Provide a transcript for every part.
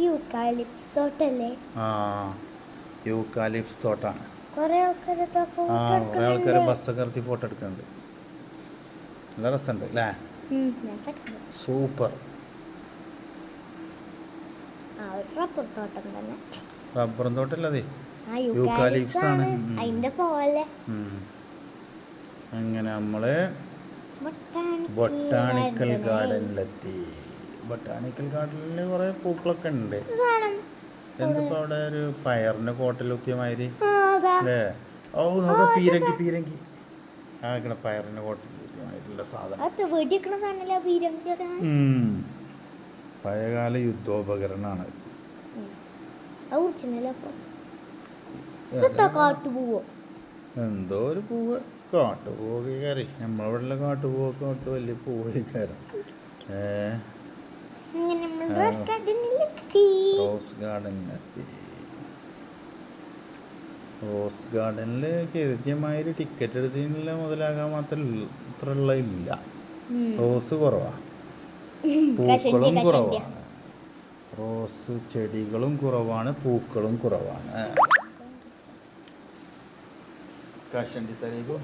യൂക്കാലിപ്സ് തോട്ടല്ലേ? ആ, യൂക്കാലിപ്സ് തോട്ടാണ്. കുറെ ആൾക്കാർ ബസ്സൊക്കെ നിർത്തി ഫോട്ടോ എടുക്കുന്നുണ്ട്. നല്ല രസമുണ്ട് അല്ലേ? സൂപ്പർ. റബ്ബറും തോട്ടല്ലേ? യൂക്കാലിപ്സ് ആണ്. അങ്ങനെ നമ്മള് ബൊട്ടാണിക്കൽ ഗാർഡനിലെത്തി. ബൊട്ടാണിക്കൽ ഗാർഡനിൽ കുറെ പൂക്കളൊക്കെ ഉണ്ട്. എന്തിപ്പോ അവിടെ ഒരു പയറിന്റെ കോട്ടലുത്തിയ മാതിരി അല്ലേ? ഓ, നോക്ക പീരങ്കി ആക്കണ പയറിന്റെ കോട്ടലുത്തിയ മാതിരിയുള്ള സാധനം. പഴയകാല യുദ്ധോപകരണാണ്. എന്തോ ഒരു പൂവ്, കാട്ടുപൂവൊക്കെ കയറി. നമ്മളിവിടെ കാട്ടുപൂവൊക്കെ കൊടുത്ത് വലിയ പൂവൊക്കെ കയറി. റോസ് ഗാർഡനിൽ കരുതിയമാതിരി ടിക്കറ്റ് എടുത്തതിനുള്ള മുതലാകാൻ മാത്രമുള്ള ഇല്ല. റോസ് കുറവാണ്, പൂക്കളും കുറവാണ്. റോസ് ചെടികളും കുറവാണ്, പൂക്കളും കുറവാണ്. കഷണ്ടി തലേക്ക്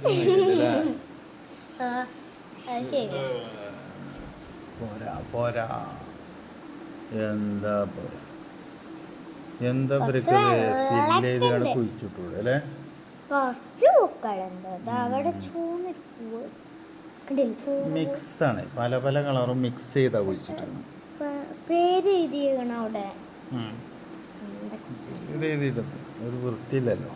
പോരാ. എന്താ കുഴിച്ചിട്ടൂടെ അല്ലേ? മിക്സ് ആണ്, പല പല കളറും മിക്സ് ചെയ്താ കുഴിച്ചിട്ടാണ്. ഒരു വൃത്തിയില്ലല്ലോ.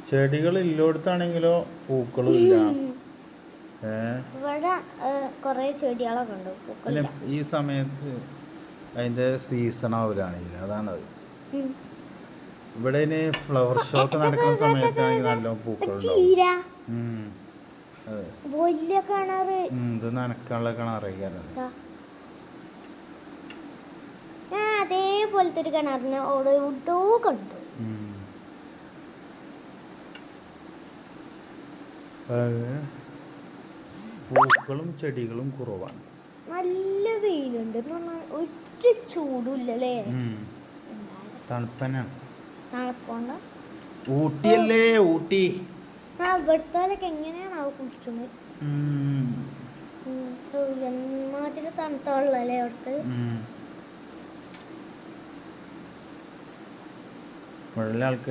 ചെടികൾ ഇല്ലോടത്താണെങ്കിലോ പൂക്കളും ഇല്ല. ഈ സമയത്ത് അതിന്റെ സീസൺ ആവലാണെങ്കിൽ അതാണത്. ഇവിടെ ഫ്ലവർ ഷോ ഒക്കെ നടക്കുന്ന സമയത്താണെങ്കിൽ നല്ല പൂക്കളുണ്ടാവും. ഇത് നനക്കാനുള്ള കിണറേക്കാരത്. അതേപോലത്തെ ഒരു കിണറിന് ഓടോ കണ്ടു. പൂക്കളും ചെടികളും കുറവാണ്. നല്ല വെയിലുണ്ട്, ഒരു ചൂടില്ലല്ലേ? തണുപ്പനാണ്. തണുപ്പുണ്ടോ? ഊട്ടിയല്ലേ ഊട്ടി. ഇവിടുത്തോലൊക്കെ എങ്ങനെയാണ് കുളിച്ചത്? എന്മാതിരി തണുത്തുള്ളല്ലേ അവിടുത്തെ? ആൾക്കാർ